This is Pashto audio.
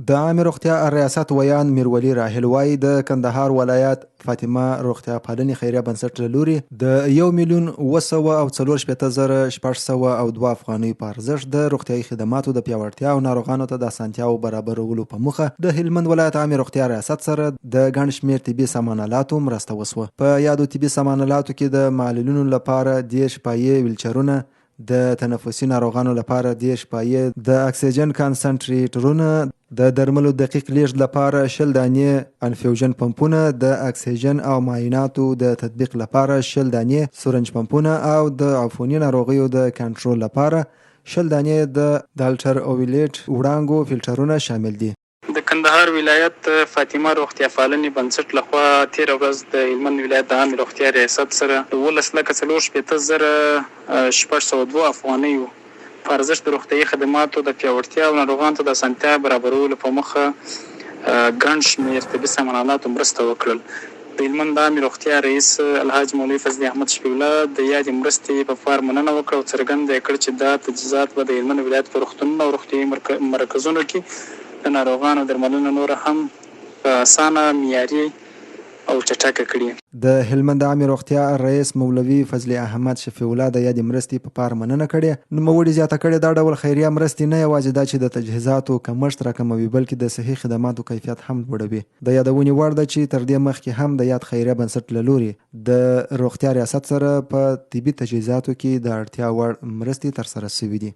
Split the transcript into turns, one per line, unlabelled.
د عامې روغتیا ریاست ویان میرولي راحل وایي د کندهار ولایت فاطمه روغتیا پالنې خیریه بنسټ له لوري د 1,940,602 افغانۍ په ارزښت د روغتیايي خدماتو د پیاوړتیا او ناروغانو ته د اسانتیاو برابرولو په موخه د هلمند ولایت عامې روغتیا ریاست سره د ګڼ شمېر طبي سامان الاتو مرسته وسوه. په یادو طبي سامان الاتو کې د معلولینو لپاره 10 پایې ویلچرونه، د تنفسي ناروغانو لپاره 10 پایې د اکسیجن کانسنټریټرونه، د درملو دقیق لیږد لپاره 20 دانې انفیوژن پمپونه، د اکسیجن او معایناتو د تطبیق لپاره 20 دانې سورنج پمپونه او د عفوني ناروغیو د کنټرول لپاره 20 دانې د الټر اویلیټ وړانګو فلټرونه شامل دي.
د کندهار ولایت فاطمه روغتیا پالنې بنسټ لخوا تېره ورځ د هلمند ولایت د عامې روغتیا ریاست سره 11,462 افغانیو په ارزښت د روغتیايي خدماتو د پیاوړتیا او ناروغانو ته د اسانتیا برابرولو په موخه ګڼ شمېر طبي سامان الاتو مرسته وکړل. د هلمند د عامې روغتیا رئیس الحاج مولوي فضلي احمد شفیع الله د یادې مرستې په پار مننه وکړه او څرګنده یې کړه چې دا تجهیزات به د هلمند ولایت په روغتونونو او روغتیايي مرکزونو کې د ناروغانو درملنه نور هم په اسانه، معیاري او چټکه کړي.
د هلمند عامې روغتیا رئیس مولوي فضلي احمد شفیع الله د یادې مرستې په پار مننه کړې. نوموړي زیاته کړې دا ډول خیریه مرستې نه یوازې دا چې د تجهیزاتو کمښت راکموي بلکې د صحي خدماتو کیفیت هم لوړوي. د یادونې وړ ده چې تر دې مخکې هم د یاد خیریه بنسټ له لوري د روغتیا ریاست سره په طبي تجهیزاتو کې د اړتیا وړ مرستې ترسره شوې دي.